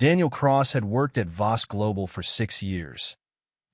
Daniel Cross had worked at Voss Global for 6 years,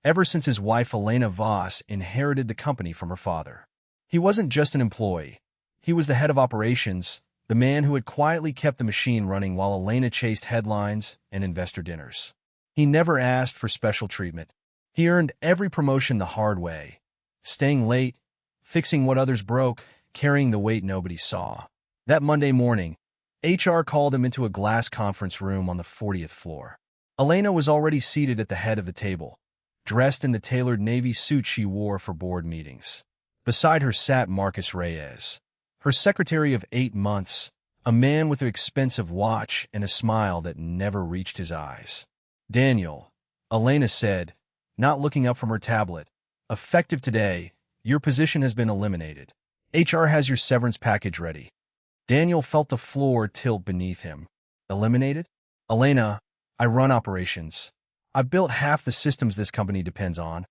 ever since his wife Elena Voss inherited the company from her father. He wasn't just an employee. He was the head of operations, the man who had quietly kept the machine running while Elena chased headlines and investor dinners. He never asked for special treatment. He earned every promotion the hard way, staying late, fixing what others broke, carrying the weight nobody saw. That Monday morning, HR called him into a glass conference room on the 40th floor. Elena was already seated at the head of the table, dressed in the tailored navy suit she wore for board meetings. Beside her sat Marcus Reyes, her secretary of 8 months, a man with an expensive watch and a smile that never reached his eyes. "Daniel," Elena said, not looking up from her tablet, "effective today, your position has been eliminated. HR has your severance package ready." Daniel felt the floor tilt beneath him. "Eliminated?" "Elena, I run operations. I've built half the systems this company depends on."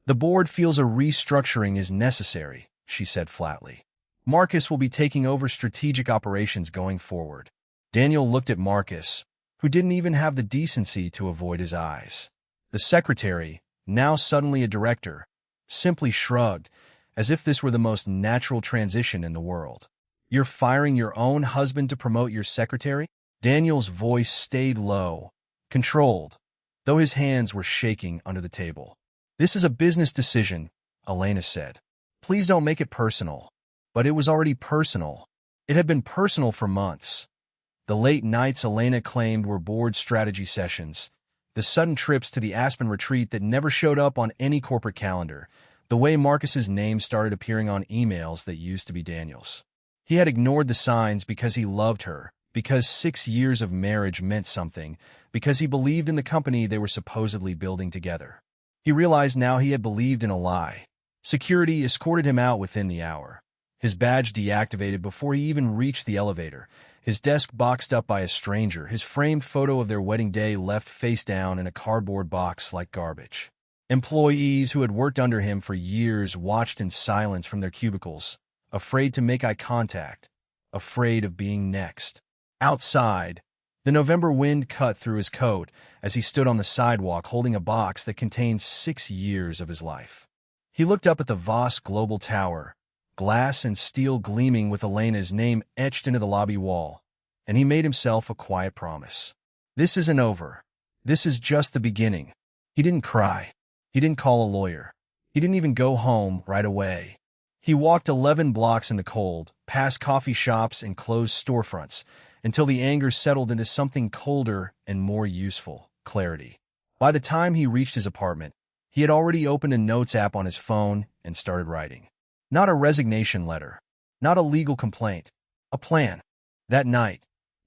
"The board feels a restructuring is necessary," she said flatly. "Marcus will be taking over strategic operations going forward." Daniel looked at Marcus, who didn't even have the decency to avoid his eyes. The secretary, now suddenly a director, simply shrugged, as if this were the most natural transition in the world. "You're firing your own husband to promote your secretary?" Daniel's voice stayed low, controlled, though his hands were shaking under the table. "This is a business decision," Elena said. "Please don't make it personal." But it was already personal. It had been personal for months. The late nights Elena claimed were board strategy sessions, the sudden trips to the Aspen retreat that never showed up on any corporate calendar, the way Marcus's name started appearing on emails that used to be Daniel's. He had ignored the signs because he loved her, because 6 years of marriage meant something, because he believed in the company they were supposedly building together. He realized now he had believed in a lie. Security escorted him out within the hour. His badge deactivated before he even reached the elevator, his desk boxed up by a stranger, his framed photo of their wedding day left face down in a cardboard box like garbage. Employees who had worked under him for years watched in silence from their cubicles, afraid to make eye contact, afraid of being next. Outside, the November wind cut through his coat as he stood on the sidewalk holding a box that contained 6 years of his life. He looked up at the Voss Global Tower, glass and steel gleaming with Elena's name etched into the lobby wall, and he made himself a quiet promise. This isn't over. This is just the beginning. He didn't cry. He didn't call a lawyer. He didn't even go home right away. He walked 11 blocks in the cold, past coffee shops and closed storefronts, until the anger settled into something colder and more useful, clarity. By the time he reached his apartment, he had already opened a notes app on his phone and started writing. Not a resignation letter, not a legal complaint, a plan. That night,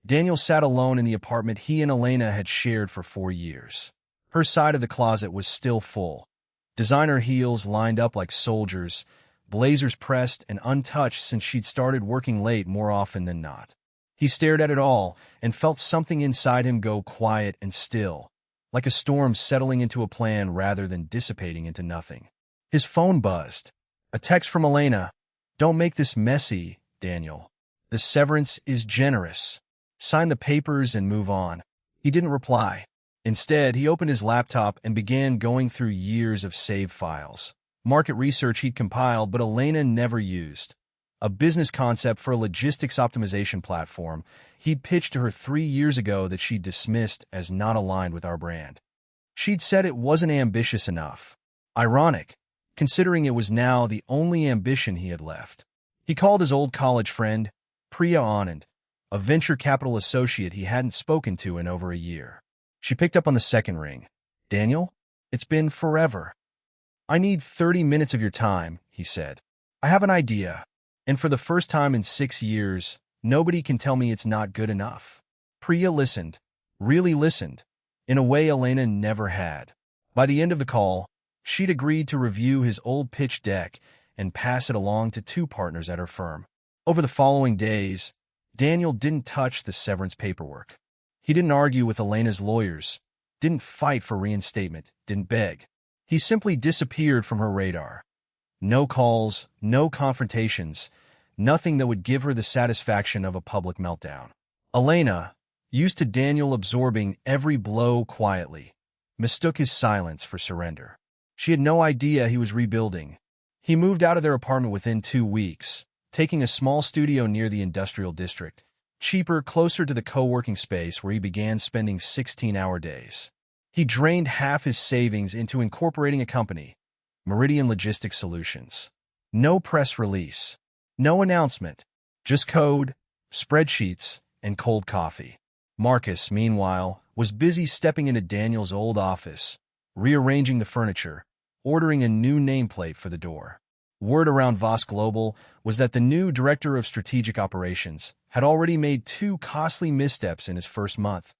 Daniel sat alone in the apartment he and Elena had shared for 4 years. Her side of the closet was still full. Designer heels lined up like soldiers, blazers pressed and untouched since she'd started working late more often than not. He stared at it all and felt something inside him go quiet and still, like a storm settling into a plan rather than dissipating into nothing. His phone buzzed. A text from Elena. "Don't make this messy, Daniel. The severance is generous. Sign the papers and move on." He didn't reply. Instead, he opened his laptop and began going through years of saved files. Market research he'd compiled but Elena never used. A business concept for a logistics optimization platform he'd pitched to her 3 years ago that she'd dismissed as not aligned with our brand. She'd said it wasn't ambitious enough. Ironic, considering it was now the only ambition he had left. He called his old college friend, Priya Anand, a venture capital associate he hadn't spoken to in over a year. She picked up on the second ring. "Daniel, it's been forever." "I need 30 minutes of your time," he said. "I have an idea, and for the first time in 6 years, nobody can tell me it's not good enough." Priya listened, really listened, in a way Elena never had. By the end of the call, she'd agreed to review his old pitch deck and pass it along to 2 partners at her firm. Over the following days, Daniel didn't touch the severance paperwork. He didn't argue with Elena's lawyers, didn't fight for reinstatement, didn't beg. He simply disappeared from her radar. No calls, no confrontations, nothing that would give her the satisfaction of a public meltdown. Elena, used to Daniel absorbing every blow quietly, mistook his silence for surrender. She had no idea he was rebuilding. He moved out of their apartment within 2 weeks, taking a small studio near the industrial district, cheaper, closer to the co-working space where he began spending 16-hour days. He drained half his savings into incorporating a company, Meridian Logistics Solutions. No press release, no announcement, just code, spreadsheets, and cold coffee. Marcus, meanwhile, was busy stepping into Daniel's old office, rearranging the furniture, ordering a new nameplate for the door. Word around Voss Global was that the new director of strategic operations had already made 2 costly missteps in his first month.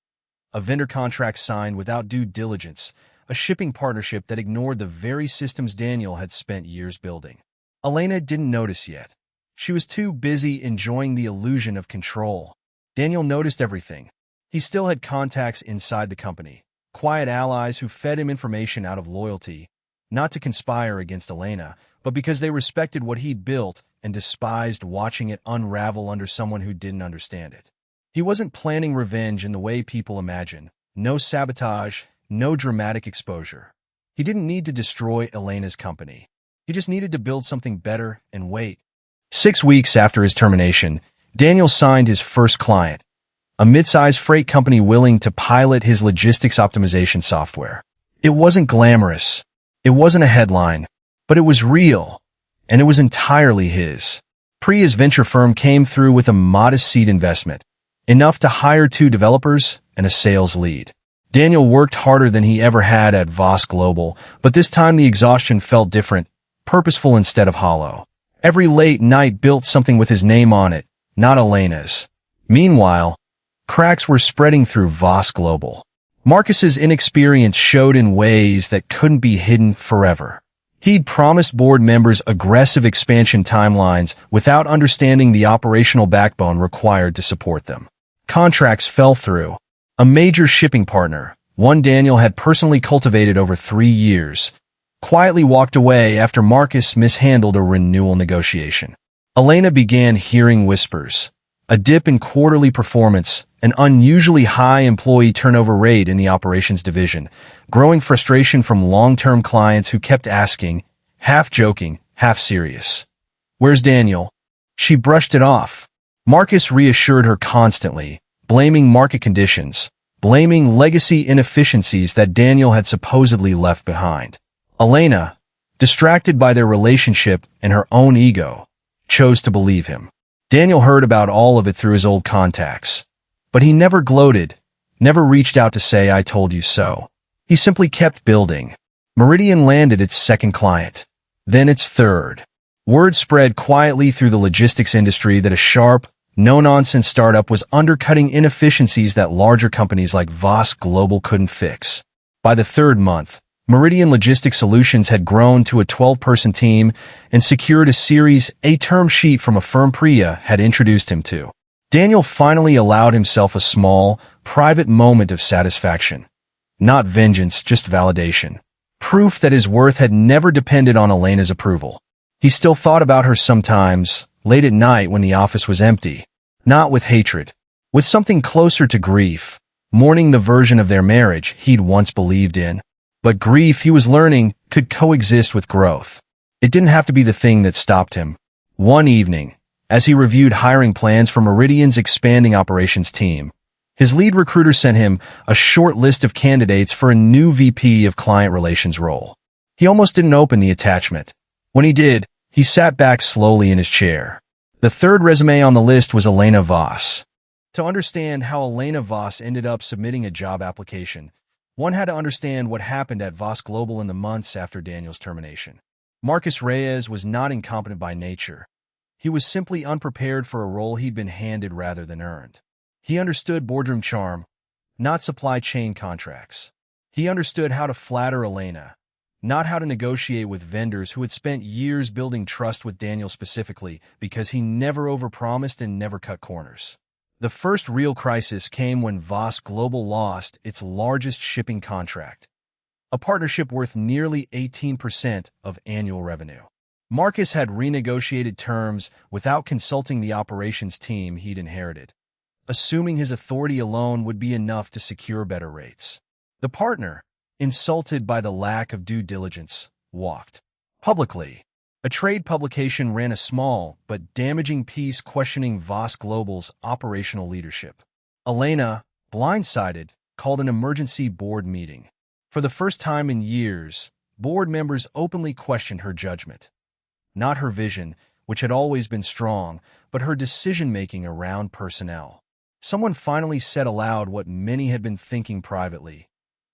A vendor contract signed without due diligence, a shipping partnership that ignored the very systems Daniel had spent years building. Elena didn't notice yet. She was too busy enjoying the illusion of control. Daniel noticed everything. He still had contacts inside the company, quiet allies who fed him information out of loyalty, not to conspire against Elena, but because they respected what he'd built and despised watching it unravel under someone who didn't understand it. He wasn't planning revenge in the way people imagine. No sabotage, no dramatic exposure. He didn't need to destroy Elena's company. He just needed to build something better and wait. 6 weeks after his termination, Daniel signed his first client, a mid-sized freight company willing to pilot his logistics optimization software. It wasn't glamorous. It wasn't a headline, but it was real, and it was entirely his. His venture firm came through with a modest seed investment, enough to hire 2 developers and a sales lead. Daniel worked harder than he ever had at Voss Global, but this time the exhaustion felt different, purposeful instead of hollow. Every late night built something with his name on it, not Elena's. Meanwhile, cracks were spreading through Voss Global. Marcus's inexperience showed in ways that couldn't be hidden forever. He'd promised board members aggressive expansion timelines without understanding the operational backbone required to support them. Contracts fell through. A major shipping partner, one Daniel had personally cultivated over 3 years, quietly walked away after Marcus mishandled a renewal negotiation. Elena began hearing whispers. A dip in quarterly performance, an unusually high employee turnover rate in the operations division, growing frustration from long-term clients who kept asking, half joking, half serious, "Where's Daniel?" She brushed it off. Marcus reassured her constantly, blaming market conditions, blaming legacy inefficiencies that Daniel had supposedly left behind. Elena, distracted by their relationship and her own ego, chose to believe him. Daniel heard about all of it through his old contacts. But he never gloated, never reached out to say, "I told you so." He simply kept building. Meridian landed its second client, then its third. Word spread quietly through the logistics industry that a sharp, no-nonsense startup was undercutting inefficiencies that larger companies like Voss Global couldn't fix. By the 3rd month, Meridian Logistics Solutions had grown to a 12-person team and secured a Series A term sheet from a firm Priya had introduced him to. Daniel finally allowed himself a small, private moment of satisfaction. Not vengeance, just validation. Proof that his worth had never depended on Elena's approval. He still thought about her sometimes, late at night when the office was empty. Not with hatred. With something closer to grief, mourning the version of their marriage he'd once believed in. But grief, he was learning, could coexist with growth. It didn't have to be the thing that stopped him. One evening, as he reviewed hiring plans for Meridian's expanding operations team, his lead recruiter sent him a short list of candidates for a new VP of client relations role. He almost didn't open the attachment. When he did, he sat back slowly in his chair. The 3rd resume on the list was Elena Voss. To understand how Elena Voss ended up submitting a job application, one had to understand what happened at Voss Global in the months after Daniel's termination. Marcus Reyes was not incompetent by nature. He was simply unprepared for a role he'd been handed rather than earned. He understood boardroom charm, not supply chain contracts. He understood how to flatter Elena, not how to negotiate with vendors who had spent years building trust with Daniel specifically because he never overpromised and never cut corners. The first real crisis came when Voss Global lost its largest shipping contract, a partnership worth nearly 18% of annual revenue. Marcus had renegotiated terms without consulting the operations team he'd inherited. assuming his authority alone would be enough to secure better rates. The partner, insulted by the lack of due diligence, walked. Publicly, a trade publication ran a small but damaging piece questioning Voss Global's operational leadership. Elena, blindsided, called an emergency board meeting. For the first time in years, board members openly questioned her judgment. Not her vision, which had always been strong, but her decision-making around personnel. Someone finally said aloud what many had been thinking privately.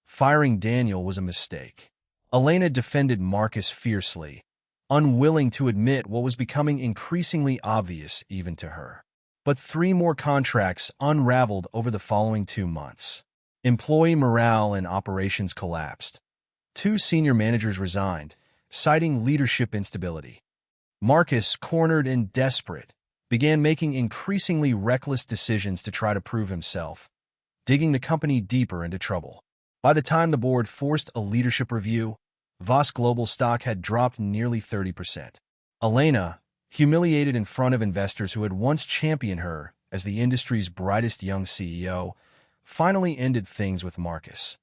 Firing Daniel was a mistake. Elena defended Marcus fiercely, unwilling to admit what was becoming increasingly obvious even to her. But 3 more contracts unraveled over the following 2 months. Employee morale and operations collapsed. 2 senior managers resigned, citing leadership instability. Marcus, cornered and desperate, began making increasingly reckless decisions to try to prove himself, digging the company deeper into trouble. By the time the board forced a leadership review, Voss Global stock had dropped nearly 30%. Elena, humiliated in front of investors who had once championed her as the industry's brightest young CEO, finally ended things with Marcus.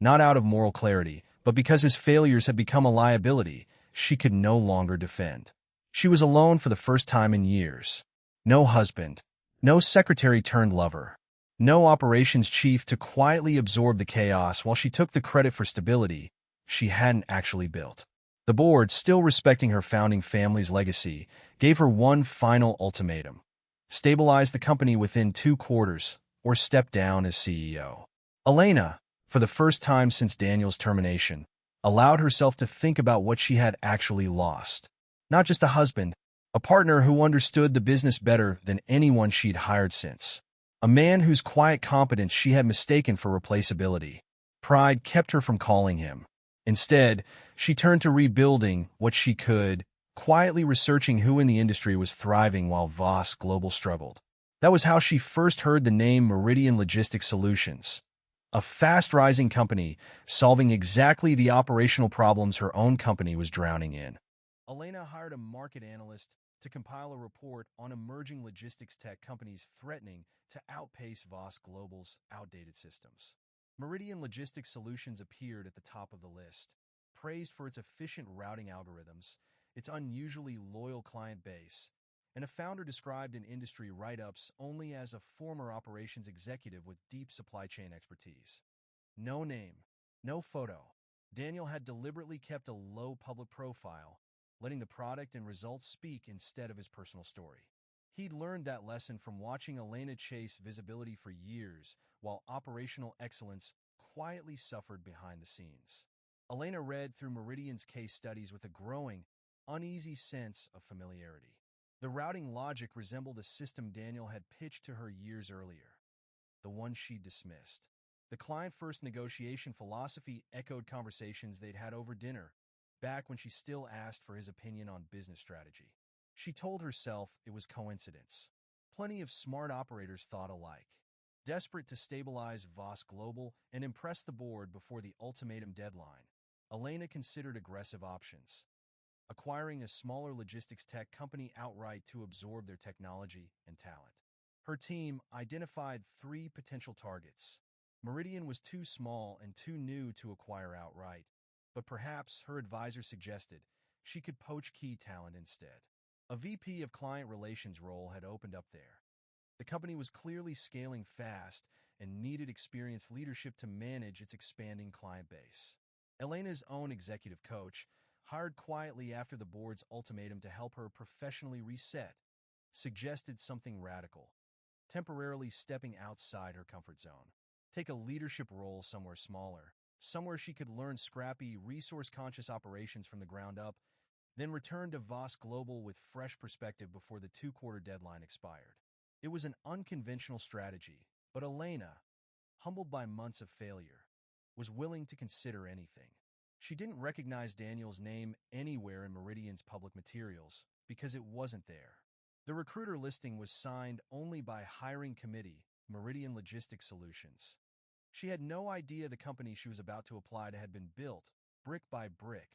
Not out of moral clarity, but because his failures had become a liability she could no longer defend. She was alone for the first time in years. No husband, no secretary-turned-lover, no operations chief to quietly absorb the chaos while she took the credit for stability she hadn't actually built. The board, still respecting her founding family's legacy, gave her one final ultimatum: stabilize the company within 2 quarters or step down as CEO. Elena, for the first time since Daniel's termination, allowed herself to think about what she had actually lost. Not just a husband, a partner who understood the business better than anyone she'd hired since. A man whose quiet competence she had mistaken for replaceability. Pride kept her from calling him. Instead, she turned to rebuilding what she could, quietly researching who in the industry was thriving while Voss Global struggled. That was how she first heard the name Meridian Logistics Solutions, a fast-rising company solving exactly the operational problems her own company was drowning in. Elena hired a market analyst to compile a report on emerging logistics tech companies threatening to outpace Voss Global's outdated systems. Meridian Logistics Solutions appeared at the top of the list, praised for its efficient routing algorithms, its unusually loyal client base, and a founder described in industry write-ups only as a former operations executive with deep supply chain expertise. No name, no photo. Daniel had deliberately kept a low public profile, letting the product and results speak instead of his personal story. He'd learned that lesson from watching Elena chase visibility for years, while operational excellence quietly suffered behind the scenes. Elena read through Meridian's case studies with a growing, uneasy sense of familiarity. The routing logic resembled a system Daniel had pitched to her years earlier, the one she dismissed. The client-first negotiation philosophy echoed conversations they'd had over dinner, back when she still asked for his opinion on business strategy. She told herself it was coincidence. Plenty of smart operators thought alike. Desperate to stabilize Voss Global and impress the board before the ultimatum deadline, Elena considered aggressive options: acquiring a smaller logistics tech company outright to absorb their technology and talent. Her team identified 3 potential targets. Meridian was too small and too new to acquire outright, but perhaps, her advisor suggested, she could poach key talent instead. A VP of client relations role had opened up there. The company was clearly scaling fast and needed experienced leadership to manage its expanding client base. Elena's own executive coach, hired quietly after the board's ultimatum to help her professionally reset, suggested something radical: temporarily stepping outside her comfort zone. Take a leadership role somewhere smaller, somewhere she could learn scrappy, resource-conscious operations from the ground up, then return to Voss Global with fresh perspective before the 2-quarter deadline expired. It was an unconventional strategy, but Elena, humbled by months of failure, was willing to consider anything. She didn't recognize Daniel's name anywhere in Meridian's public materials because it wasn't there. The recruiter listing was signed only by hiring committee, Meridian Logistics Solutions. She had no idea the company she was about to apply to had been built, brick by brick,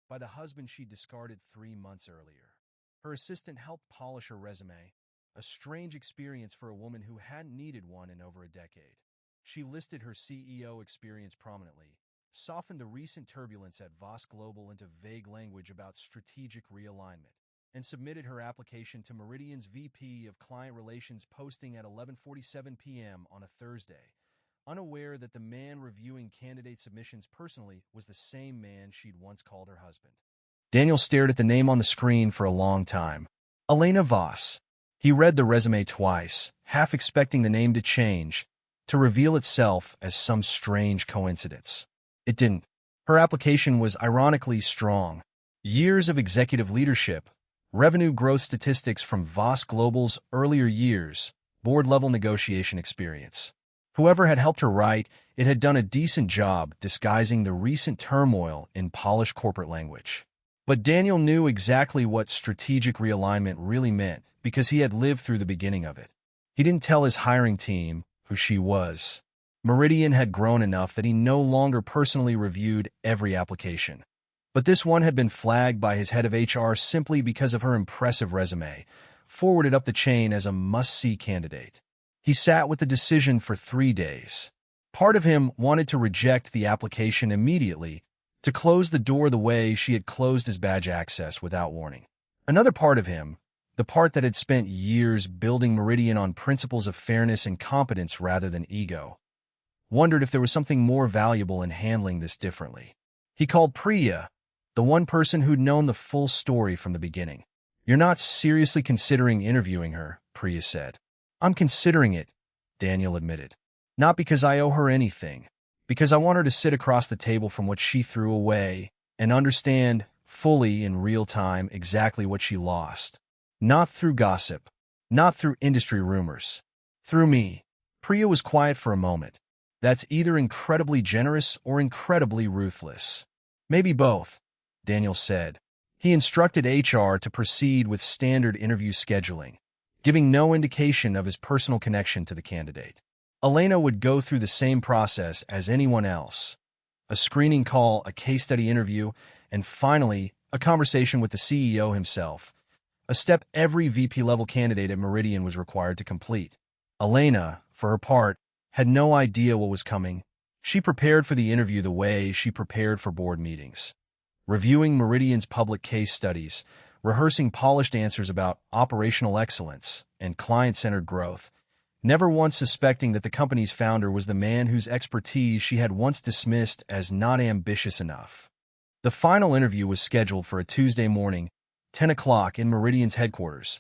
by the husband she discarded 3 months earlier. Her assistant helped polish her resume, A strange experience for a woman who hadn't needed one in over a decade. She listed her CEO experience prominently, softened the recent turbulence at Voss Global into vague language about strategic realignment, and submitted her application to Meridian's VP of Client Relations posting at 11:47 p.m. on a Thursday, unaware that the man reviewing candidate submissions personally was the same man she'd once called her husband. Daniel stared at the name on the screen for a long time. Elena Voss. He read the resume twice, half expecting the name to change, to reveal itself as some strange coincidence. It didn't. Her application was ironically strong. Years of executive leadership, revenue growth statistics from Voss Global's earlier years, board-level negotiation experience. Whoever had helped her write it had done a decent job disguising the recent turmoil in polished corporate language. But Daniel knew exactly what strategic realignment really meant because he had lived through the beginning of it. He didn't tell his hiring team who she was. Meridian had grown enough that he no longer personally reviewed every application. But this one had been flagged by his head of HR simply because of her impressive resume, forwarded up the chain as a must-see candidate. He sat with the decision for 3 days. Part of him wanted to reject the application immediately, to close the door the way she had closed his badge access without warning. Another part of him, the part that had spent years building Meridian on principles of fairness and competence rather than ego, wondered if there was something more valuable in handling this differently. He called Priya, the one person who'd known the full story from the beginning. "You're not seriously considering interviewing her," Priya said. "I'm considering it," Daniel admitted. "Not because I owe her anything, because I want her to sit across the table from what she threw away and understand fully in real time exactly what she lost. Not through gossip, not through industry rumors. Through me." Priya was quiet for a moment. "That's either incredibly generous or incredibly ruthless." "Maybe both," Daniel said. He instructed HR to proceed with standard interview scheduling, giving no indication of his personal connection to the candidate. Elena would go through the same process as anyone else. A screening call, a case study interview, and finally, a conversation with the CEO himself. A step every VP-level candidate at Meridian was required to complete. Elena, for her part, had no idea what was coming. She prepared for the interview the way she prepared for board meetings, reviewing Meridian's public case studies, rehearsing polished answers about operational excellence and client-centered growth, never once suspecting that the company's founder was the man whose expertise she had once dismissed as not ambitious enough. The final interview was scheduled for a Tuesday morning, 10 o'clock in Meridian's headquarters,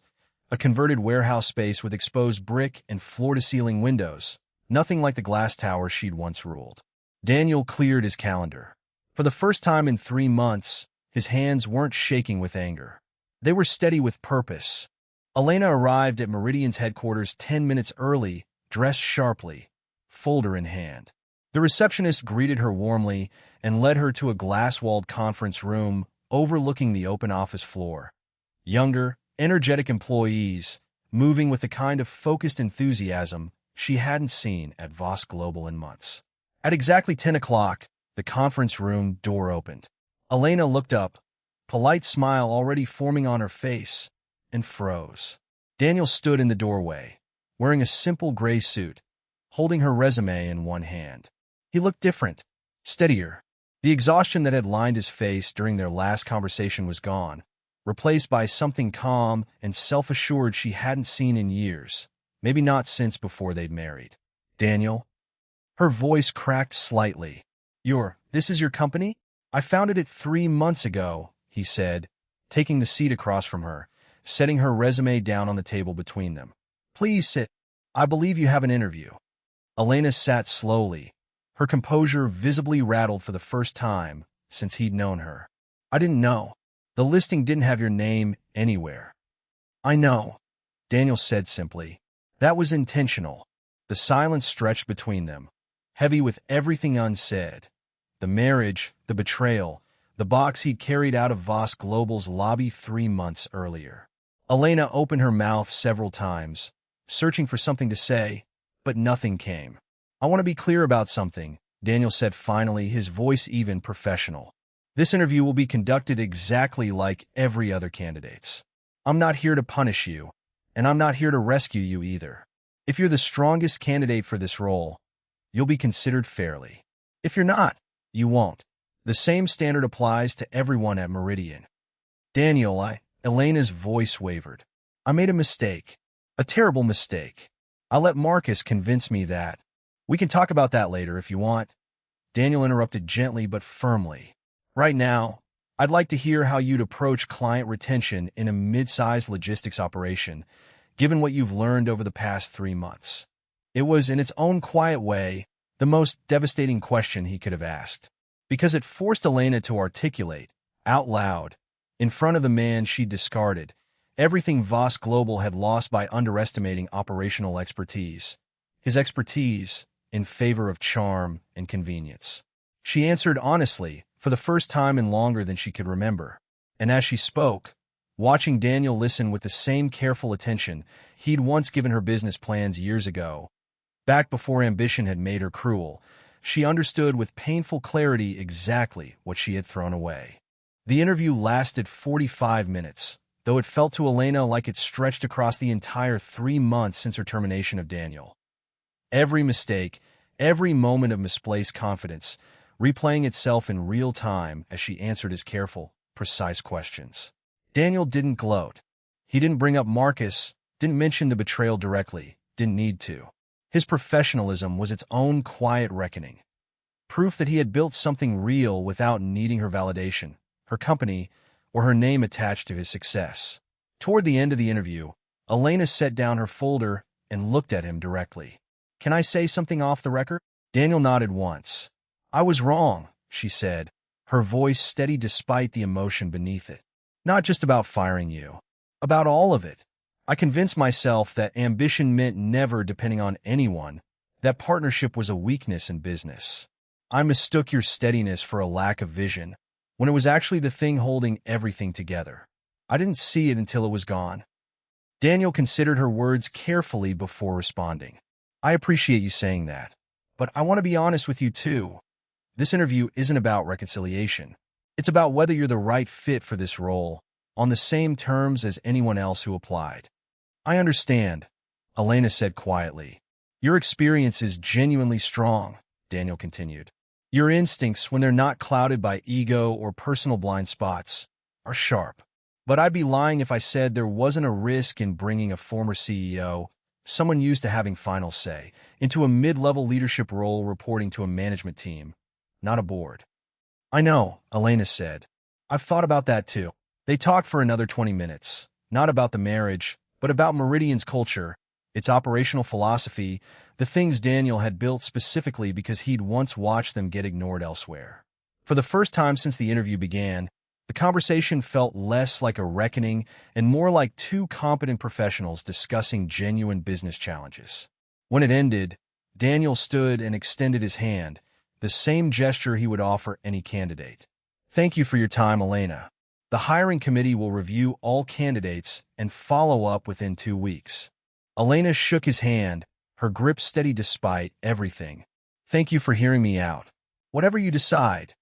a converted warehouse space with exposed brick and floor-to-ceiling windows, nothing like the glass tower she'd once ruled. Daniel cleared his calendar. For the first time in 3 months, his hands weren't shaking with anger. They were steady with purpose. Elena arrived at Meridian's headquarters 10 minutes early, dressed sharply, folder in hand. The receptionist greeted her warmly and led her to a glass-walled conference room overlooking the open office floor. Younger, energetic employees, moving with the kind of focused enthusiasm she hadn't seen at Voss Global in months. At exactly 10 o'clock, the conference room door opened. Elena looked up, polite smile already forming on her face, and froze. Daniel stood in the doorway, wearing a simple gray suit, holding her resume in one hand. He looked different, steadier. The exhaustion that had lined his face during their last conversation was gone, replaced by something calm and self-assured she hadn't seen in years, maybe not since before they'd married. "Daniel?" Her voice cracked slightly. This is your company? I founded it 3 months ago," he said, taking the seat across from her, setting her resume down on the table between them. "Please sit. I believe you have an interview." Elena sat slowly, her composure visibly rattled for the first time since he'd known her. "I didn't know. The listing didn't have your name anywhere." "I know," Daniel said simply. That was intentional. The silence stretched between them, heavy with everything unsaid. The marriage, the betrayal, the box he'd carried out of Voss Global's lobby 3 months earlier. Elena opened her mouth several times, searching for something to say, but nothing came. "I want to be clear about something," Daniel said finally, his voice even professional. "This interview will be conducted exactly like every other candidate's. I'm not here to punish you, And I'm not here to rescue you either. If you're the strongest candidate for this role, you'll be considered fairly. If you're not, you won't. The same standard applies to everyone at Meridian. Daniel, Elena's voice wavered. I made a mistake. A terrible mistake. I'll let Marcus convince me that. We can talk about that later if you want. Daniel interrupted gently but firmly. Right now, I'd like to hear how you'd approach client retention in a mid-sized logistics operation, given what you've learned over the past 3 months. It was, in its own quiet way, the most devastating question he could have asked, because it forced Elena to articulate, out loud, in front of the man she'd discarded, everything Voss Global had lost by underestimating operational expertise. His expertise in favor of charm and convenience. She answered honestly, for the first time in longer than she could remember. And as she spoke, watching Daniel listen with the same careful attention he'd once given her business plans years ago, back before ambition had made her cruel, she understood with painful clarity exactly what she had thrown away. The interview lasted 45 minutes, though it felt to Elena like it stretched across the entire 3 months since her termination of Daniel. Every mistake, every moment of misplaced confidence, replaying itself in real time as she answered his careful, precise questions. Daniel didn't gloat. He didn't bring up Marcus, didn't mention the betrayal directly, didn't need to. His professionalism was its own quiet reckoning. Proof that he had built something real without needing her validation, her company, or her name attached to his success. Toward the end of the interview, Elena set down her folder and looked at him directly. Can I say something off the record? Daniel nodded once. I was wrong, she said, her voice steady despite the emotion beneath it. Not just about firing you. About all of it. I convinced myself that ambition meant never depending on anyone, that partnership was a weakness in business. I mistook your steadiness for a lack of vision, when it was actually the thing holding everything together. I didn't see it until it was gone. Daniel considered her words carefully before responding. I appreciate you saying that, but I want to be honest with you too. This interview isn't about reconciliation. It's about whether you're the right fit for this role, on the same terms as anyone else who applied. I understand, Elena said quietly. Your experience is genuinely strong, Daniel continued. Your instincts, when they're not clouded by ego or personal blind spots, are sharp. But I'd be lying if I said there wasn't a risk in bringing a former CEO, someone used to having final say, into a mid-level leadership role reporting to a management team, not a board. I know, Elena said. I've thought about that too. They talked for another 20 minutes, not about the marriage, but about Meridian's culture, its operational philosophy, the things Daniel had built specifically because he'd once watched them get ignored elsewhere. For the first time since the interview began, the conversation felt less like a reckoning and more like two competent professionals discussing genuine business challenges. When it ended, Daniel stood and extended his hand, the same gesture he would offer any candidate. Thank you for your time, Elena. The hiring committee will review all candidates and follow up within 2 weeks. Elena shook his hand, her grip steady despite everything. Thank you for hearing me out. Whatever you decide,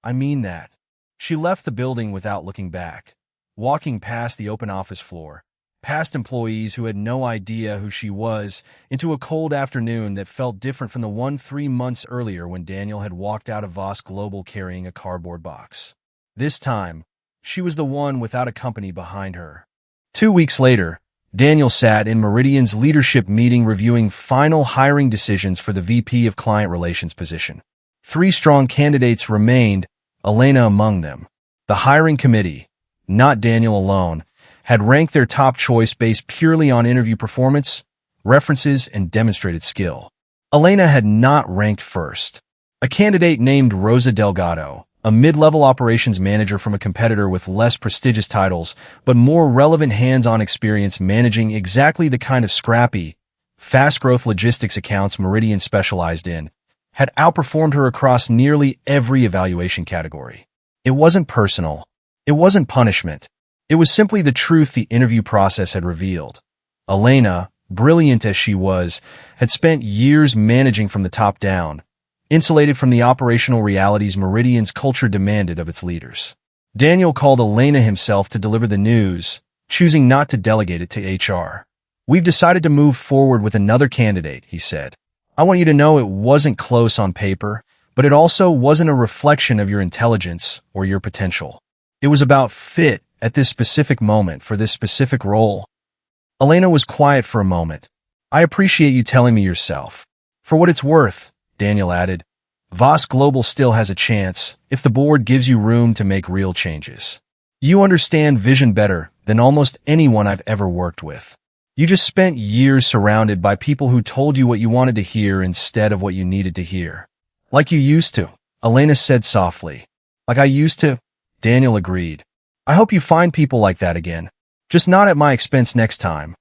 I mean that. She left the building without looking back, walking past the open office floor, past employees who had no idea who she was, into a cold afternoon that felt different from the one 3 months earlier when Daniel had walked out of Voss Global carrying a cardboard box. This time, she was the one without a company behind her. 2 weeks later, Daniel sat in Meridian's leadership meeting reviewing final hiring decisions for the VP of Client Relations position. 3 strong candidates remained, Elena among them. The hiring committee, not Daniel alone, had ranked their top choice based purely on interview performance, references, and demonstrated skill. Elena had not ranked first. A candidate named Rosa Delgado, a mid-level operations manager from a competitor with less prestigious titles but more relevant hands-on experience managing exactly the kind of scrappy, fast-growth logistics accounts Meridian specialized in, had outperformed her across nearly every evaluation category. It wasn't personal. It wasn't punishment. It was simply the truth the interview process had revealed. Elena, brilliant as she was, had spent years managing from the top down, insulated from the operational realities Meridian's culture demanded of its leaders. Daniel called Elena himself to deliver the news, choosing not to delegate it to HR. "We've decided to move forward with another candidate," he said. "I want you to know it wasn't close on paper, but it also wasn't a reflection of your intelligence or your potential. It was about fit at this specific moment for this specific role." Elena was quiet for a moment. "I appreciate you telling me yourself. For what it's worth," Daniel added, "Voss Global still has a chance if the board gives you room to make real changes. You understand vision better than almost anyone I've ever worked with. You just spent years surrounded by people who told you what you wanted to hear instead of what you needed to hear." "Like you used to," Elena said softly. "Like I used to," Daniel agreed. "I hope you find people like that again. Just not at my expense next time."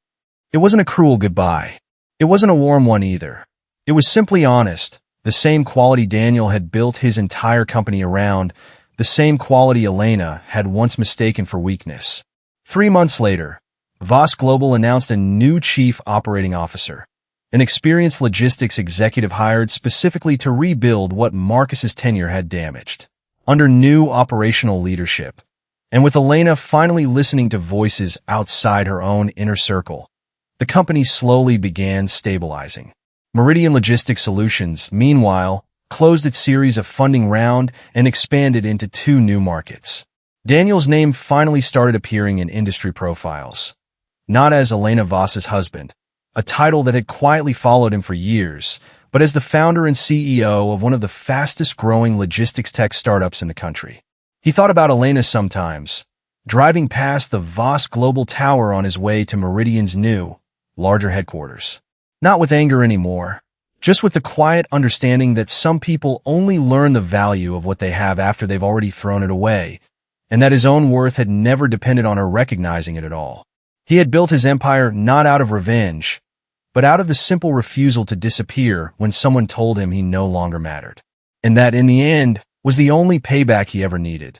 It wasn't a cruel goodbye. It wasn't a warm one either. It was simply honest, the same quality Daniel had built his entire company around, the same quality Elena had once mistaken for weakness. 3 months later, Voss Global announced a new chief operating officer, an experienced logistics executive hired specifically to rebuild what Marcus's tenure had damaged. Under new operational leadership, and with Elena finally listening to voices outside her own inner circle, the company slowly began stabilizing. Meridian Logistics Solutions, meanwhile, closed its series of funding round and expanded into 2 new markets. Daniel's name finally started appearing in industry profiles, not as Elena Voss's husband, a title that had quietly followed him for years, but as the founder and CEO of one of the fastest-growing logistics tech startups in the country. He thought about Elena sometimes, driving past the Voss Global Tower on his way to Meridian's new, larger headquarters. Not with anger anymore, just with the quiet understanding that some people only learn the value of what they have after they've already thrown it away, and that his own worth had never depended on her recognizing it at all. He had built his empire not out of revenge, but out of the simple refusal to disappear when someone told him he no longer mattered. And that, in the end, was the only payback he ever needed.